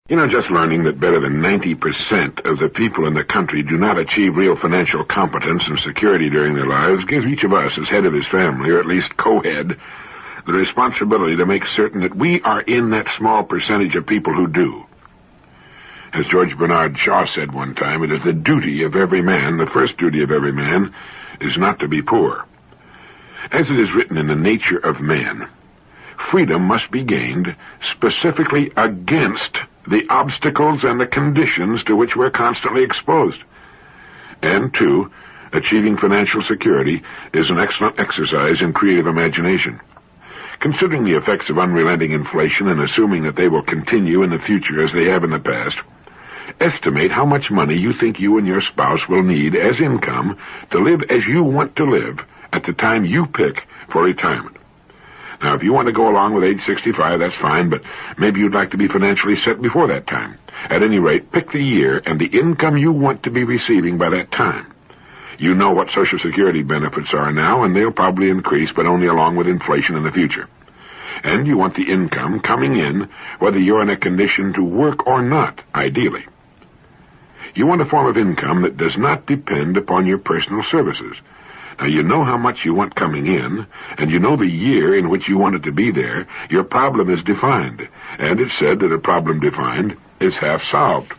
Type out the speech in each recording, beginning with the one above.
Just learning that better than 90% of the people in the country do not achieve real financial competence and security during their lives gives each of us, as head of his family, or at least co-head, the responsibility to make certain that we are in that small percentage of people who do. As George Bernard Shaw said one time, it is the duty of every man, the first duty of every man, is not to be poor. As it is written in the nature of man, freedom must be gained specifically against the obstacles and the conditions to which we're constantly exposed. And, two, achieving financial security is an excellent exercise in creative imagination. Considering the effects of unrelenting inflation and assuming that they will continue in the future as they have in the past, estimate how much money you think you and your spouse will need as income to live as you want to live at the time you pick for retirement. Now, if you want to go along with age 65, that's fine, but maybe you'd like to be financially set before that time. At any rate, pick the year and the income you want to be receiving by that time. You know what Social Security benefits are now, and they'll probably increase, but only along with inflation in the future. And you want the income coming in, whether you're in a condition to work or not, ideally. You want a form of income that does not depend upon your personal services. Now, you know how much you want coming in, and you know the year in which you want it to be there. Your problem is defined, and it's said that a problem defined is half solved.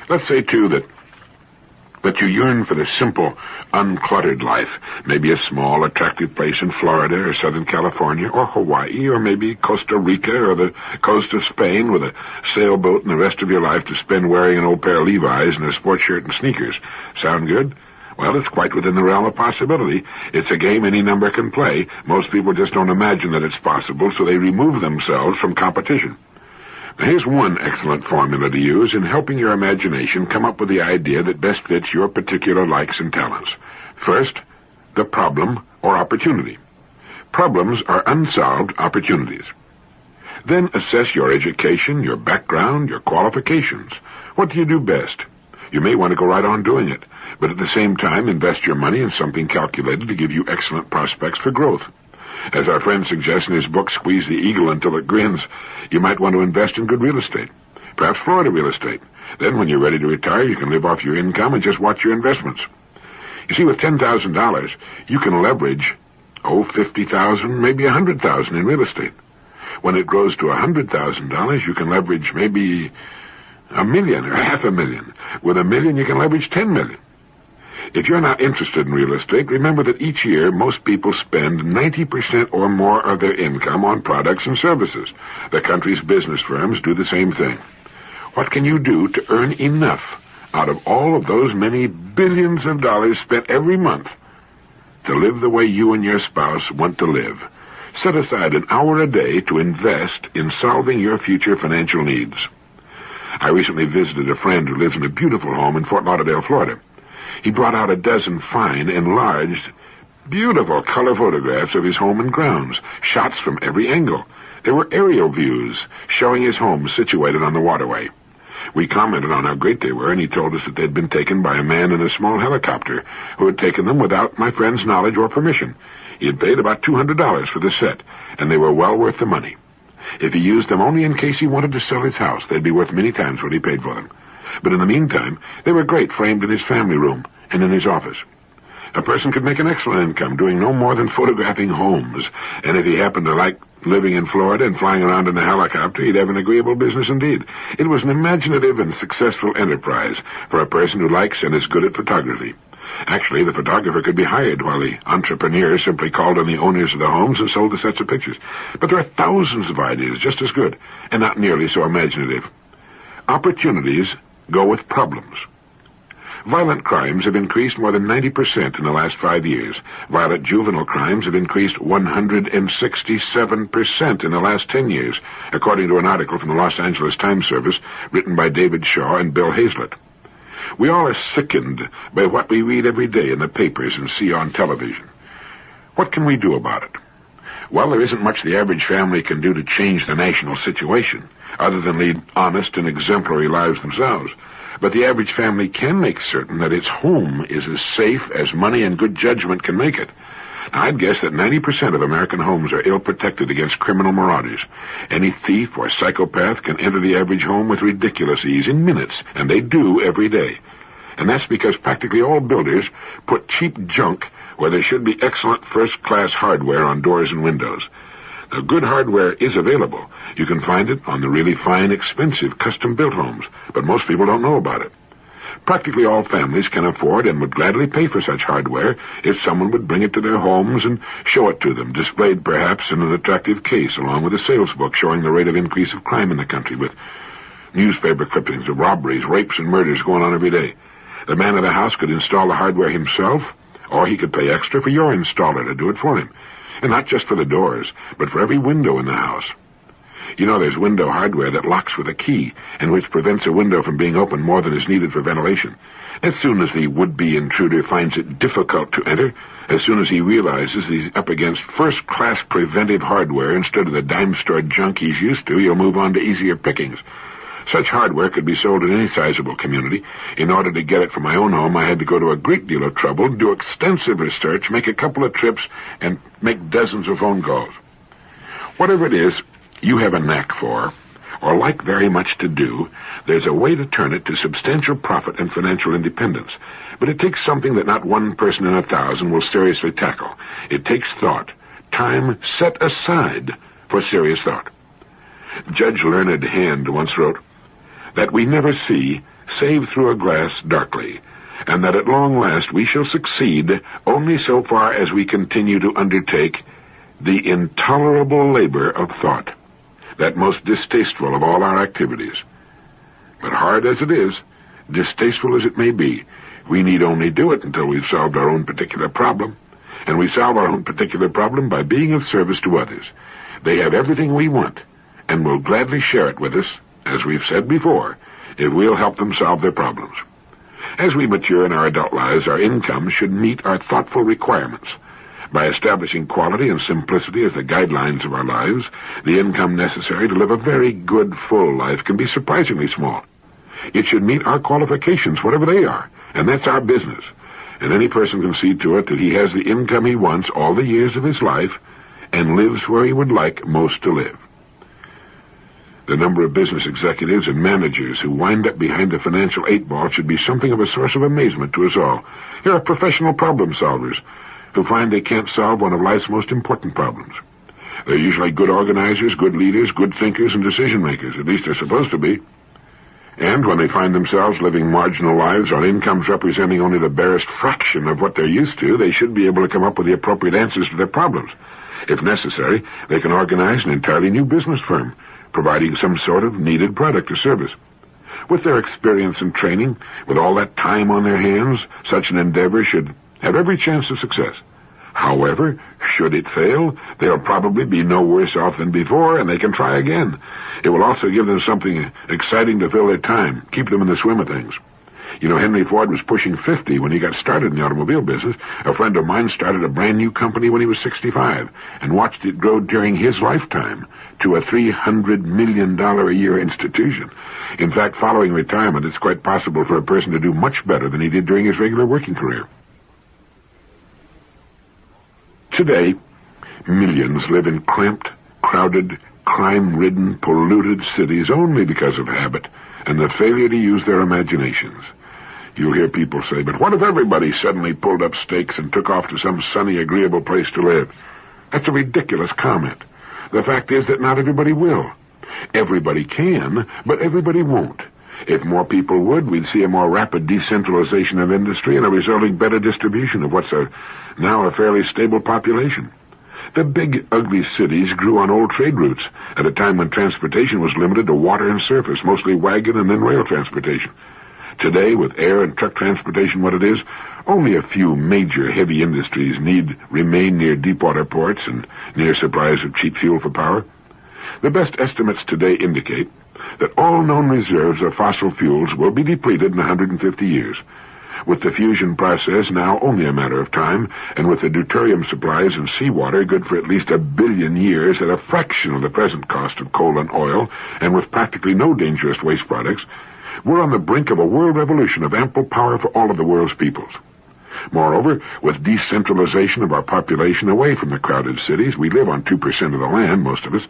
Let's say, too, that you yearn for the simple, uncluttered life, maybe a small, attractive place in Florida or Southern California or Hawaii or maybe Costa Rica or the coast of Spain with a sailboat and the rest of your life to spend wearing an old pair of Levi's and a sports shirt and sneakers. Sound good? Well, it's quite within the realm of possibility. It's a game any number can play. Most people just don't imagine that it's possible, so they remove themselves from competition. Now, here's one excellent formula to use in helping your imagination come up with the idea that best fits your particular likes and talents. First, the problem or opportunity. Problems are unsolved opportunities. Then assess your education, your background, your qualifications. What do you do best? You may want to go right on doing it, but at the same time invest your money in something calculated to give you excellent prospects for growth. As our friend suggests in his book, Squeeze the Eagle Until It Grins, you might want to invest in good real estate, perhaps Florida real estate. Then when you're ready to retire, you can live off your income and just watch your investments. You see, with $10,000, you can leverage, $50,000, maybe $100,000 in real estate. When it grows to $100,000, you can leverage maybe $1 million or $500,000. With $1 million, you can leverage $10 million. If you're not interested in real estate, remember that each year most people spend 90% or more of their income on products and services. The country's business firms do the same thing. What can you do to earn enough out of all of those many billions of dollars spent every month to live the way you and your spouse want to live? Set aside an hour a day to invest in solving your future financial needs. I recently visited a friend who lives in a beautiful home in Fort Lauderdale, Florida. He brought out a dozen fine, enlarged, beautiful color photographs of his home and grounds, shots from every angle. There were aerial views showing his home situated on the waterway. We commented on how great they were, and he told us that they'd been taken by a man in a small helicopter who had taken them without my friend's knowledge or permission. He had paid about $200 for the set, and they were well worth the money. If he used them only in case he wanted to sell his house, they'd be worth many times what he paid for them. But in the meantime, they were great framed in his family room and in his office. A person could make an excellent income doing no more than photographing homes, and if he happened to like living in Florida and flying around in a helicopter, he'd have an agreeable business indeed. It was an imaginative and successful enterprise for a person who likes and is good at photography. Actually, the photographer could be hired while the entrepreneur simply called on the owners of the homes and sold the sets of pictures. But there are thousands of ideas just as good and not nearly so imaginative. Opportunities go with problems. Violent crimes have increased more than 90% in the last 5 years. Violent juvenile crimes have increased 167% in the last 10 years, according to an article from the Los Angeles Times Service written by David Shaw and Bill Hazlett. We all are sickened by what we read every day in the papers and see on television. What can we do about it? Well, there isn't much the average family can do to change the national situation, other than lead honest and exemplary lives themselves. But the average family can make certain that its home is as safe as money and good judgment can make it. Now, I'd guess that 90% of American homes are ill-protected against criminal marauders. Any thief or psychopath can enter the average home with ridiculous ease in minutes, and they do every day. And that's because practically all builders put cheap junk where there should be excellent first-class hardware on doors and windows. Now, good hardware is available. You can find it on the really fine, expensive, custom-built homes, but most people don't know about it. Practically all families can afford and would gladly pay for such hardware if someone would bring it to their homes and show it to them, displayed perhaps in an attractive case, along with a sales book showing the rate of increase of crime in the country, with newspaper clippings of robberies, rapes, and murders going on every day. The man of the house could install the hardware himself, or he could pay extra for your installer to do it for him. And not just for the doors, but for every window in the house. You know, there's window hardware that locks with a key, and which prevents a window from being opened more than is needed for ventilation. As soon as the would-be intruder finds it difficult to enter, as soon as he realizes he's up against first-class preventive hardware instead of the dime-store junk he's used to, he'll move on to easier pickings. Such hardware could be sold in any sizable community. In order to get it for my own home, I had to go to a great deal of trouble, do extensive research, make a couple of trips, and make dozens of phone calls. Whatever it is you have a knack for, or like very much to do, there's a way to turn it to substantial profit and financial independence. But it takes something that not one person in 1,000 will seriously tackle. It takes thought, time set aside for serious thought. Judge Learned Hand once wrote, that we never see, save through a glass darkly, and that at long last we shall succeed only so far as we continue to undertake the intolerable labor of thought, that most distasteful of all our activities. But hard as it is, distasteful as it may be, we need only do it until we've solved our own particular problem, and we solve our own particular problem by being of service to others. They have everything we want, and will gladly share it with us, as we've said before, if we'll help them solve their problems. As we mature in our adult lives, our income should meet our thoughtful requirements. By establishing quality and simplicity as the guidelines of our lives, the income necessary to live a very good, full life can be surprisingly small. It should meet our qualifications, whatever they are, and that's our business. And any person can see to it that he has the income he wants all the years of his life and lives where he would like most to live. The number of business executives and managers who wind up behind the financial 8-ball should be something of a source of amazement to us all. There are professional problem solvers who find they can't solve one of life's most important problems. They're usually good organizers, good leaders, good thinkers, and decision-makers. At least they're supposed to be. And when they find themselves living marginal lives on incomes representing only the barest fraction of what they're used to, they should be able to come up with the appropriate answers to their problems. If necessary, they can organize an entirely new business firm, providing some sort of needed product or service. With their experience and training, with all that time on their hands, such an endeavor should have every chance of success. However, should it fail, they'll probably be no worse off than before, and they can try again. It will also give them something exciting to fill their time, keep them in the swim of things. You know, Henry Ford was pushing 50 when he got started in the automobile business. A friend of mine started a brand new company when he was 65 and watched it grow during his lifetime to a $300 million a year institution. In fact, following retirement, it's quite possible for a person to do much better than he did during his regular working career. Today, millions live in cramped, crowded, crime-ridden, polluted cities only because of habit and the failure to use their imaginations. You'll hear people say, but what if everybody suddenly pulled up stakes and took off to some sunny, agreeable place to live? That's a ridiculous comment. The fact is that not everybody will. Everybody can, but everybody won't. If more people would, we'd see a more rapid decentralization of industry and a resulting better distribution of what's now a fairly stable population. The big, ugly cities grew on old trade routes at a time when transportation was limited to water and surface, mostly wagon and then rail transportation. Today, with air and truck transportation what it is, only a few major heavy industries remain near deepwater ports and near supplies of cheap fuel for power. The best estimates today indicate that all known reserves of fossil fuels will be depleted in 150 years. With the fusion process now only a matter of time, and with the deuterium supplies and seawater good for at least 1 billion years at a fraction of the present cost of coal and oil, and with practically no dangerous waste products, we're on the brink of a world revolution of ample power for all of the world's peoples. Moreover, with decentralization of our population away from the crowded cities, we live on 2% of the land, most of us,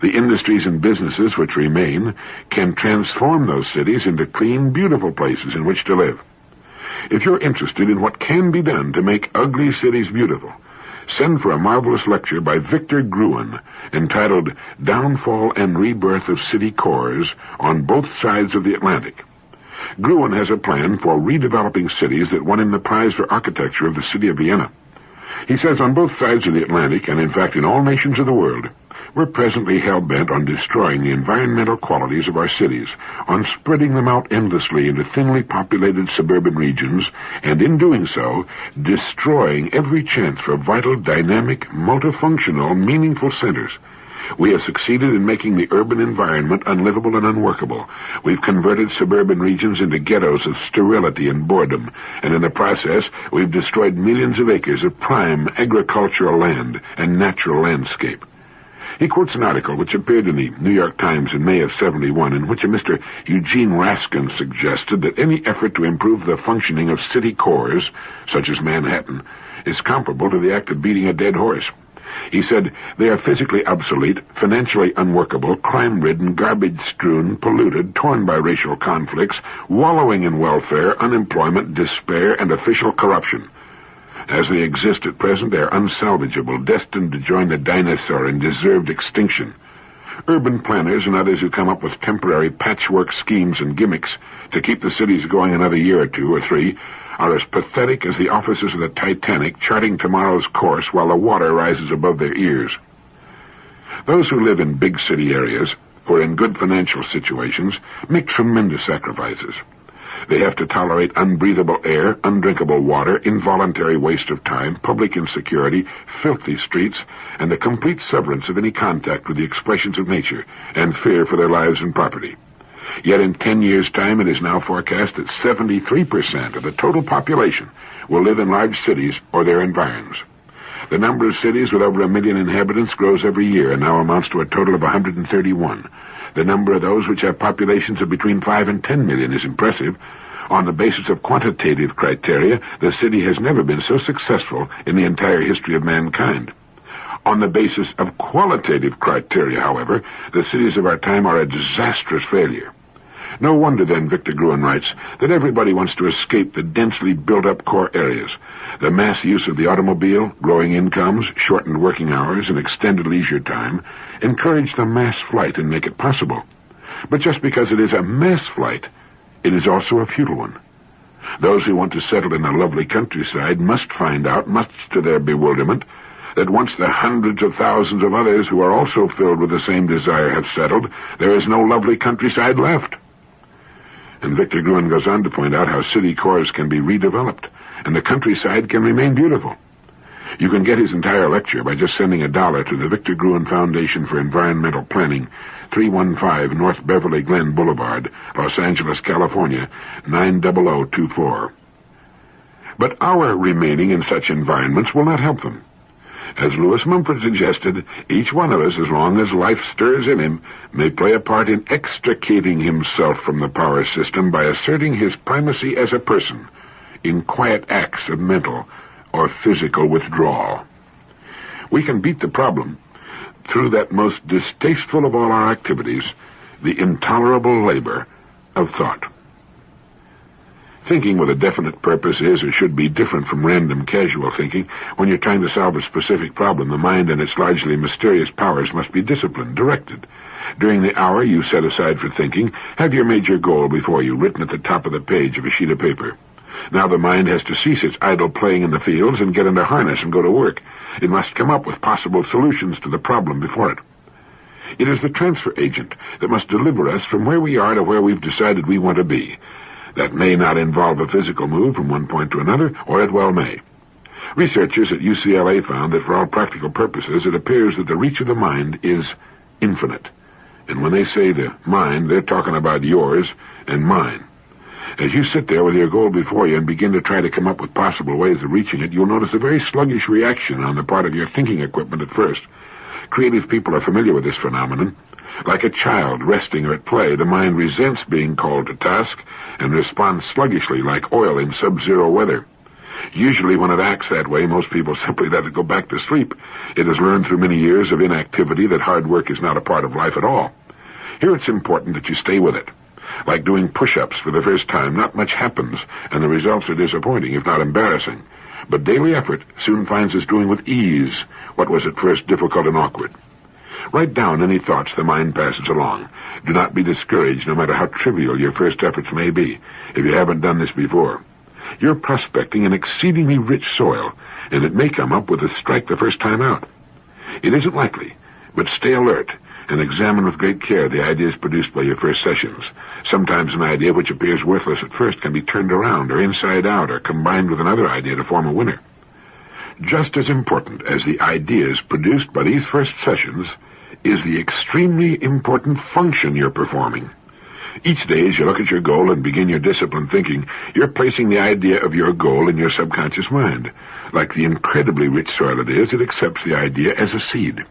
the industries and businesses which remain can transform those cities into clean, beautiful places in which to live. If you're interested in what can be done to make ugly cities beautiful, send for a marvelous lecture by Victor Gruen entitled Downfall and Rebirth of City Cores on Both Sides of the Atlantic. Gruen has a plan for redeveloping cities that won him the prize for architecture of the city of Vienna. He says on both sides of the Atlantic, and in fact in all nations of the world, we're presently hell-bent on destroying the environmental qualities of our cities, on spreading them out endlessly into thinly populated suburban regions, and in doing so, destroying every chance for vital, dynamic, multifunctional, meaningful centers. We have succeeded in making the urban environment unlivable and unworkable. We've converted suburban regions into ghettos of sterility and boredom, and in the process, we've destroyed millions of acres of prime agricultural land and natural landscape. He quotes an article which appeared in the New York Times in May of '71, in which a Mr. Eugene Raskin suggested that any effort to improve the functioning of city cores, such as Manhattan, is comparable to the act of beating a dead horse. He said, they are physically obsolete, financially unworkable, crime-ridden, garbage-strewn, polluted, torn by racial conflicts, wallowing in welfare, unemployment, despair, and official corruption. As they exist at present, they are unsalvageable, destined to join the dinosaur and deserved extinction. Urban planners and others who come up with temporary patchwork schemes and gimmicks to keep the cities going another year or two or three are as pathetic as the officers of the Titanic charting tomorrow's course while the water rises above their ears. Those who live in big city areas, or in good financial situations, make tremendous sacrifices. They have to tolerate unbreathable air, undrinkable water, involuntary waste of time, public insecurity, filthy streets, and the complete severance of any contact with the expressions of nature, and fear for their lives and property. Yet in 10 years' time, it is now forecast that 73% of the total population will live in large cities or their environs. The number of cities with over 1 million inhabitants grows every year and now amounts to a total of 131. The number of those which have populations of between 5 and 10 million is impressive. On the basis of quantitative criteria, the city has never been so successful in the entire history of mankind. On the basis of qualitative criteria, however, the cities of our time are a disastrous failure. No wonder, then, Victor Gruen writes, that everybody wants to escape the densely built-up core areas. The mass use of the automobile, growing incomes, shortened working hours, and extended leisure time encourage the mass flight and make it possible. But just because it is a mass flight, it is also a futile one. Those who want to settle in the lovely countryside must find out, much to their bewilderment, that once the hundreds of thousands of others who are also filled with the same desire have settled, there is no lovely countryside left. And Victor Gruen goes on to point out how city cores can be redeveloped, and the countryside can remain beautiful. You can get his entire lecture by just sending $1 to the Victor Gruen Foundation for Environmental Planning, 315 North Beverly Glen Boulevard, Los Angeles, California, 90024. But our remaining in such environments will not help them. As Lewis Mumford suggested, each one of us, as long as life stirs in him, may play a part in extricating himself from the power system by asserting his primacy as a person in quiet acts of mental or physical withdrawal. We can beat the problem through that most distasteful of all our activities, the intolerable labor of thought. Thinking with a definite purpose is or should be different from random casual thinking. When you're trying to solve a specific problem, the mind and its largely mysterious powers must be disciplined, directed. During the hour you set aside for thinking, have your major goal before you, written at the top of the page of a sheet of paper. Now the mind has to cease its idle playing in the fields and get into harness and go to work. It must come up with possible solutions to the problem before it. It is the transfer agent that must deliver us from where we are to where we've decided we want to be. That may not involve a physical move from one point to another, or it well may. Researchers at UCLA found that for all practical purposes, it appears that the reach of the mind is infinite. And when they say the mind, they're talking about yours and mine. As you sit there with your goal before you and begin to try to come up with possible ways of reaching it, you'll notice a very sluggish reaction on the part of your thinking equipment at first. Creative people are familiar with this phenomenon. Like a child resting or at play, the mind resents being called to task and responds sluggishly like oil in sub-zero weather. Usually when it acts that way, most people simply let it go back to sleep. It has learned through many years of inactivity that hard work is not a part of life at all. Here it's important that you stay with it. Like doing push-ups for the first time, not much happens, and the results are disappointing, if not embarrassing. But daily effort soon finds us doing with ease what was at first difficult and awkward. Write down any thoughts the mind passes along. Do not be discouraged, no matter how trivial your first efforts may be, if you haven't done this before. You're prospecting an exceedingly rich soil, and it may come up with a strike the first time out. It isn't likely, but stay alert and examine with great care the ideas produced by your first sessions. Sometimes an idea which appears worthless at first can be turned around or inside out or combined with another idea to form a winner. Just as important as the ideas produced by these first sessions is the extremely important function you're performing. Each day as you look at your goal and begin your disciplined thinking, you're placing the idea of your goal in your subconscious mind. Like the incredibly rich soil it is, it accepts the idea as a seed.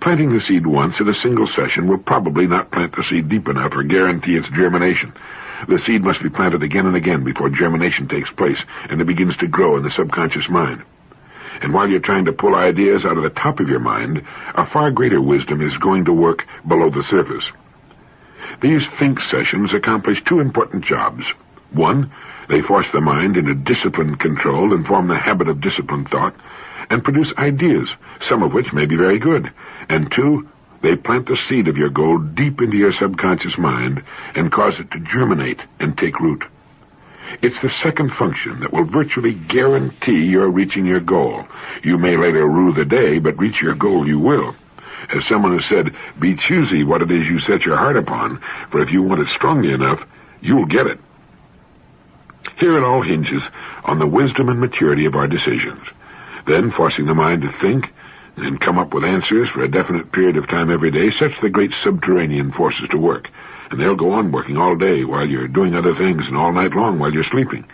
Planting the seed once at a single session will probably not plant the seed deep enough or guarantee its germination. The seed must be planted again and again before germination takes place and it begins to grow in the subconscious mind. And while you're trying to pull ideas out of the top of your mind, a far greater wisdom is going to work below the surface. These think sessions accomplish two important jobs. One, they force the mind into disciplined control and form the habit of disciplined thought, and produce ideas, some of which may be very good. And two, they plant the seed of your goal deep into your subconscious mind and cause it to germinate and take root. It's the second function that will virtually guarantee you're reaching your goal. You may later rue the day, but reach your goal you will. As someone has said, be choosy what it is you set your heart upon, for if you want it strongly enough, you'll get it. Here it all hinges on the wisdom and maturity of our decisions. Then, forcing the mind to think and come up with answers for a definite period of time every day sets the great subterranean forces to work. And they'll go on working all day while you're doing other things and all night long while you're sleeping.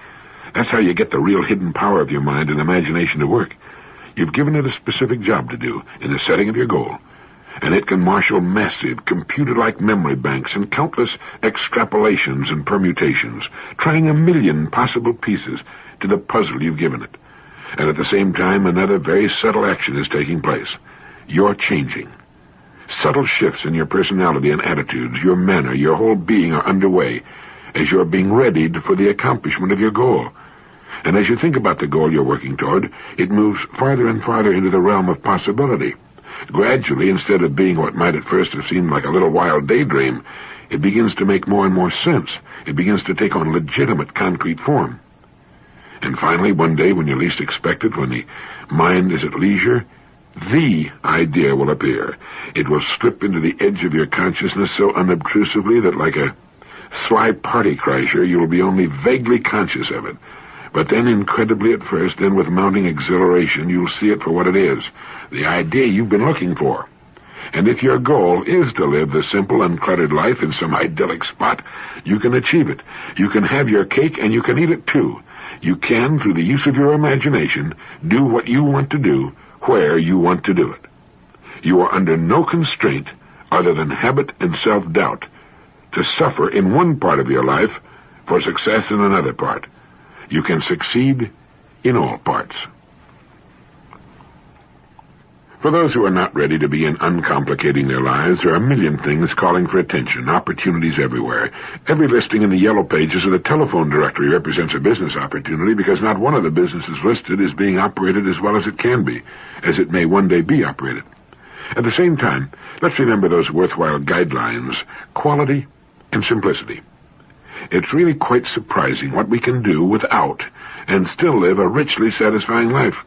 That's how you get the real hidden power of your mind and imagination to work. You've given it a specific job to do in the setting of your goal, and it can marshal massive, computer-like memory banks and countless extrapolations and permutations, trying 1,000,000 possible pieces to the puzzle you've given it. And at the same time, another very subtle action is taking place. You're changing. Subtle shifts in your personality and attitudes, your manner, your whole being are underway as you're being readied for the accomplishment of your goal. And as you think about the goal you're working toward, it moves farther and farther into the realm of possibility. Gradually, instead of being what might at first have seemed like a little wild daydream, it begins to make more and more sense. It begins to take on legitimate, concrete form. And finally, one day when you least expect it, when the mind is at leisure, the idea will appear. It will slip into the edge of your consciousness so unobtrusively that like a sly party crasher, you will be only vaguely conscious of it. But then, incredibly at first, then with mounting exhilaration, you'll see it for what it is, the idea you've been looking for. And if your goal is to live the simple, uncluttered life in some idyllic spot, you can achieve it. You can have your cake and you can eat it too. You can, through the use of your imagination, do what you want to do, where you want to do it. You are under no constraint other than habit and self-doubt to suffer in one part of your life for success in another part. You can succeed in all parts. For those who are not ready to begin uncomplicating their lives, there are 1,000,000 things calling for attention, opportunities everywhere. Every listing in the yellow pages of the telephone directory represents a business opportunity because not one of the businesses listed is being operated as well as it can be, as it may one day be operated. At the same time, let's remember those worthwhile guidelines, quality and simplicity. It's really quite surprising what we can do without and still live a richly satisfying life.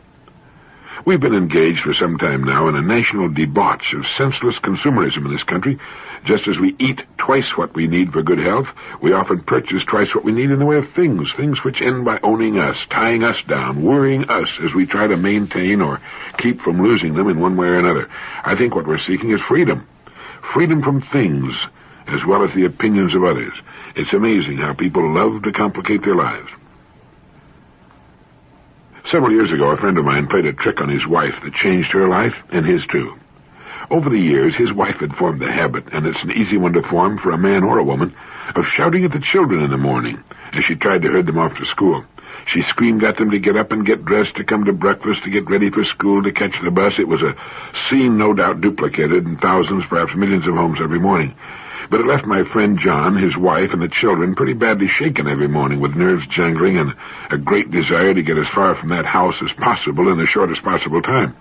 We've been engaged for some time now in a national debauch of senseless consumerism in this country. Just as we eat twice what we need for good health, we often purchase twice what we need in the way of things which end by owning us, tying us down, worrying us as we try to maintain or keep from losing them in one way or another. I think what we're seeking is freedom. Freedom from things, as well as the opinions of others. It's amazing how people love to complicate their lives. Several years ago, a friend of mine played a trick on his wife that changed her life and his too. Over the years, his wife had formed the habit, and it's an easy one to form for a man or a woman, of shouting at the children in the morning as she tried to herd them off to school. She screamed at them to get up and get dressed, to come to breakfast, to get ready for school, to catch the bus. It was a scene no doubt duplicated in thousands, perhaps millions of homes every morning. But it left my friend John, his wife, and the children pretty badly shaken every morning, with nerves jangling and a great desire to get as far from that house as possible in the shortest possible time.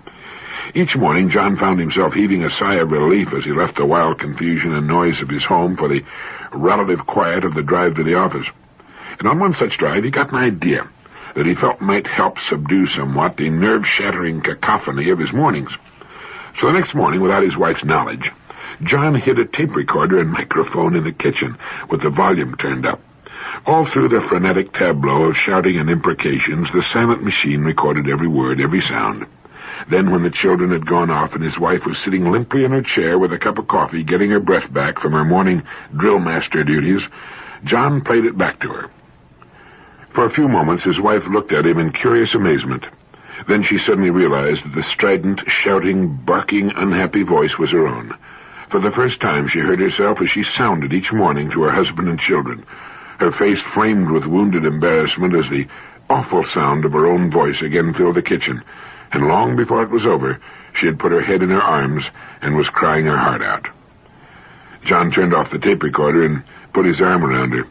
Each morning, John found himself heaving a sigh of relief as he left the wild confusion and noise of his home for the relative quiet of the drive to the office. And on one such drive, he got an idea that he felt might help subdue somewhat the nerve-shattering cacophony of his mornings. So the next morning, without his wife's knowledge, John hid a tape recorder and microphone in the kitchen with the volume turned up. All through the frenetic tableau of shouting and imprecations, the silent machine recorded every word, every sound. Then, when the children had gone off and his wife was sitting limply in her chair with a cup of coffee, getting her breath back from her morning drill master duties, John played it back to her. For a few moments, his wife looked at him in curious amazement. Then she suddenly realized that the strident, shouting, barking, unhappy voice was her own. For the first time, she heard herself as she sounded each morning to her husband and children, her face framed with wounded embarrassment as the awful sound of her own voice again filled the kitchen. And long before it was over, she had put her head in her arms and was crying her heart out. John turned off the tape recorder and put his arm around her,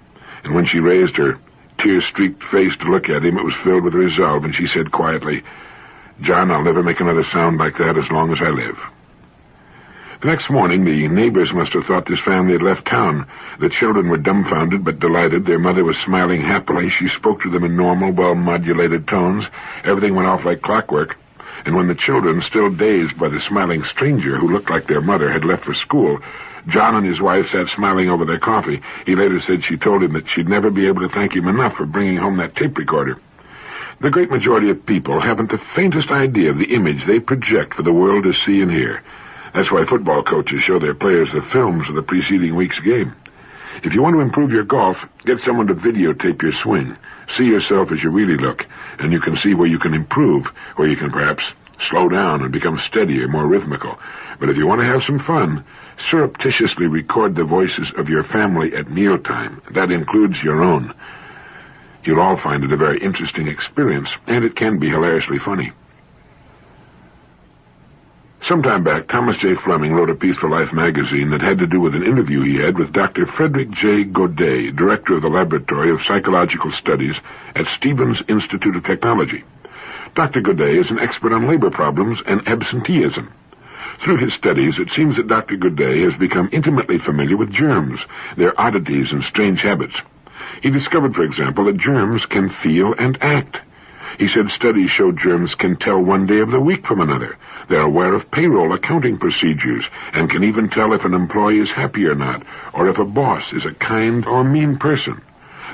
and when she raised her tear-streaked face to look at him, it was filled with resolve, and she said quietly, "John, I'll never make another sound like that as long as I live." The next morning, the neighbors must have thought this family had left town. The children were dumbfounded but delighted. Their mother was smiling happily. She spoke to them in normal, well-modulated tones. Everything went off like clockwork. And when the children, still dazed by the smiling stranger who looked like their mother, had left for school, John and his wife sat smiling over their coffee. He later said she told him that she'd never be able to thank him enough for bringing home that tape recorder. The great majority of people haven't the faintest idea of the image they project for the world to see and hear. That's why football coaches show their players the films of the preceding week's game. If you want to improve your golf, get someone to videotape your swing. See yourself as you really look, and you can see where you can improve, where you can perhaps slow down and become steadier, more rhythmical. But if you want to have some fun, surreptitiously record the voices of your family at mealtime. That includes your own. You'll all find it a very interesting experience, and it can be hilariously funny. Sometime back, Thomas J. Fleming wrote a piece for Life magazine that had to do with an interview he had with Dr. Frederick J. Godet, director of the Laboratory of Psychological Studies at Stevens Institute of Technology. Dr. Godet is an expert on labor problems and absenteeism. Through his studies, it seems that Dr. Godet has become intimately familiar with germs, their oddities and strange habits. He discovered, for example, that germs can feel and act. He said studies show germs can tell one day of the week from another. They're aware of payroll accounting procedures and can even tell if an employee is happy or not, or if a boss is a kind or mean person.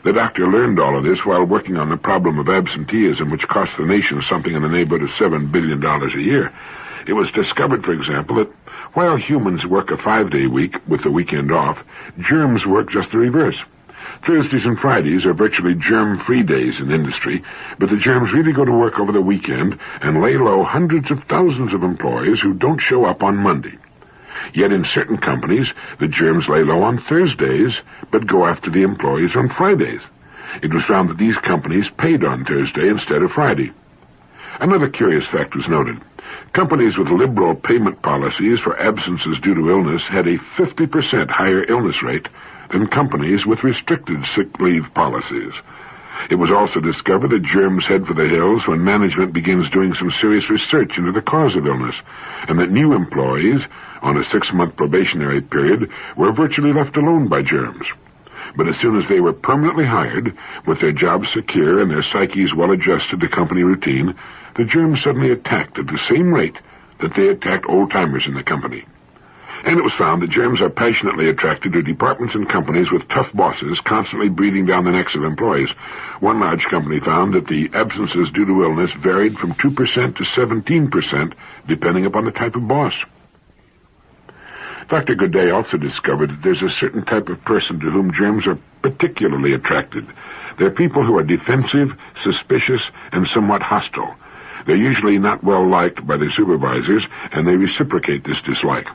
The doctor learned all of this while working on the problem of absenteeism, which costs the nation something in the neighborhood of $7 billion a year. It was discovered, for example, that while humans work a 5-day week with the weekend off, germs work just the reverse. Thursdays and Fridays are virtually germ-free days in industry, but the germs really go to work over the weekend and lay low hundreds of thousands of employees who don't show up on Monday. Yet in certain companies, the germs lay low on Thursdays, but go after the employees on Fridays. It was found that these companies paid on Thursday instead of Friday. Another curious fact was noted. Companies with liberal payment policies for absences due to illness had a 50% higher illness rate than companies with restricted sick leave policies. It was also discovered that germs head for the hills when management begins doing some serious research into the cause of illness, and that new employees on a 6-month probationary period were virtually left alone by germs. But as soon as they were permanently hired, with their jobs secure and their psyches well adjusted to company routine, the germs suddenly attacked at the same rate that they attacked old-timers in the company. And it was found that germs are passionately attracted to departments and companies with tough bosses constantly breathing down the necks of employees. One large company found that the absences due to illness varied from 2% to 17%, depending upon the type of boss. Dr. Godet also discovered that there's a certain type of person to whom germs are particularly attracted. They're people who are defensive, suspicious, and somewhat hostile. They're usually not well liked by their supervisors, and they reciprocate this dislike.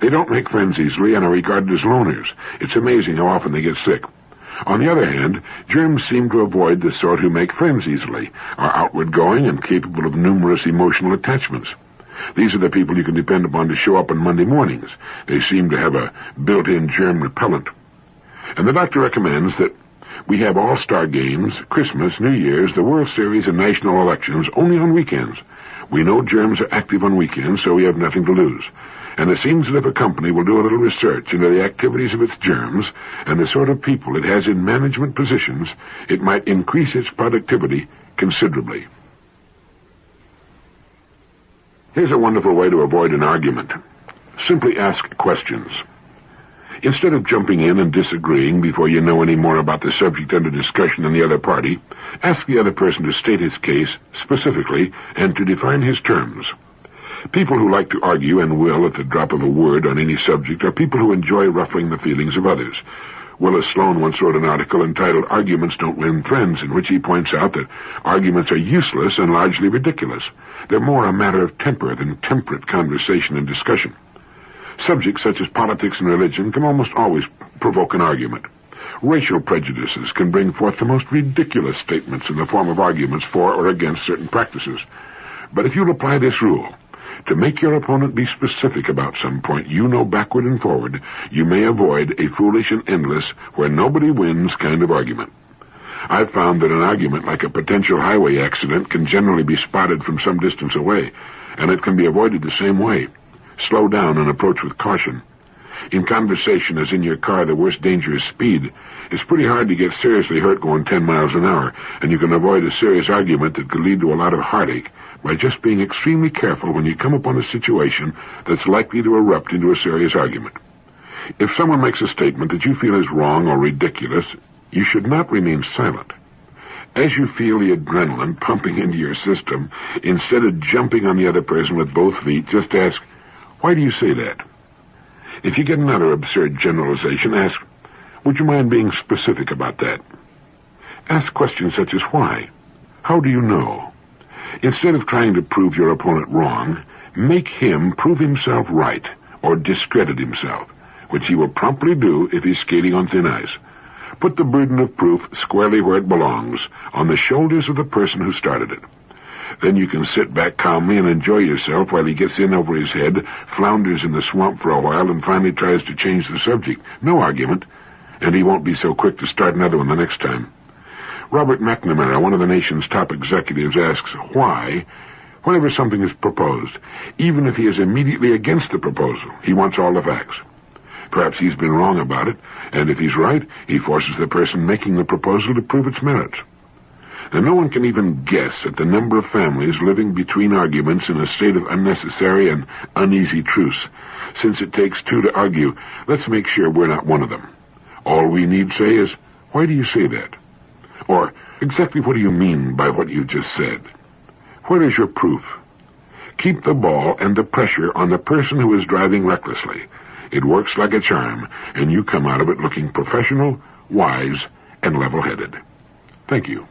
They don't make friends easily and are regarded as loners. It's amazing how often they get sick. On the other hand, germs seem to avoid the sort who make friends easily, are outward-going, and capable of numerous emotional attachments. These are the people you can depend upon to show up on Monday mornings. They seem to have a built-in germ repellent. And the doctor recommends that we have all-star games, Christmas, New Year's, the World Series, and national elections only on weekends. We know germs are active on weekends, so we have nothing to lose. And it seems that if a company will do a little research into the activities of its germs and the sort of people it has in management positions, it might increase its productivity considerably. Here's a wonderful way to avoid an argument. Simply ask questions. Instead of jumping in and disagreeing before you know any more about the subject under discussion than the other party, ask the other person to state his case specifically and to define his terms. People who like to argue and will at the drop of a word on any subject are people who enjoy ruffling the feelings of others. Willis Sloane once wrote an article entitled "Arguments Don't Win Friends," in which he points out that arguments are useless and largely ridiculous. They're more a matter of temper than temperate conversation and discussion. Subjects such as politics and religion can almost always provoke an argument. Racial prejudices can bring forth the most ridiculous statements in the form of arguments for or against certain practices. But if you'll apply this rule, to make your opponent be specific about some point you know backward and forward, you may avoid a foolish and endless, where nobody wins kind of argument. I've found that an argument like a potential highway accident can generally be spotted from some distance away, and it can be avoided the same way. Slow down and approach with caution. In conversation, as in your car, the worst danger is speed. It's pretty hard to get seriously hurt going 10 miles an hour, and you can avoid a serious argument that could lead to a lot of heartache by just being extremely careful when you come upon a situation that's likely to erupt into a serious argument. If someone makes a statement that you feel is wrong or ridiculous, you should not remain silent. As you feel the adrenaline pumping into your system, instead of jumping on the other person with both feet, just ask, "Why do you say that?" If you get another absurd generalization, ask, "Would you mind being specific about that?" Ask questions such as why. How do you know? Instead of trying to prove your opponent wrong, make him prove himself right or discredit himself, which he will promptly do if he's skating on thin ice. Put the burden of proof squarely where it belongs, on the shoulders of the person who started it. Then you can sit back calmly and enjoy yourself while he gets in over his head, flounders in the swamp for a while, and finally tries to change the subject. No argument, and he won't be so quick to start another one the next time. Robert McNamara, one of the nation's top executives, asks why whenever something is proposed, even if he is immediately against the proposal. He wants all the facts. Perhaps he's been wrong about it, and if he's right, he forces the person making the proposal to prove its merits. And no one can even guess at the number of families living between arguments in a state of unnecessary and uneasy truce. Since it takes two to argue, let's make sure we're not one of them. All we need say is, "Why do you say that?" Or, "Exactly what do you mean by what you just said? Where is your proof?" Keep the ball and the pressure on the person who is driving recklessly. It works like a charm, and you come out of it looking professional, wise, and level-headed. Thank you.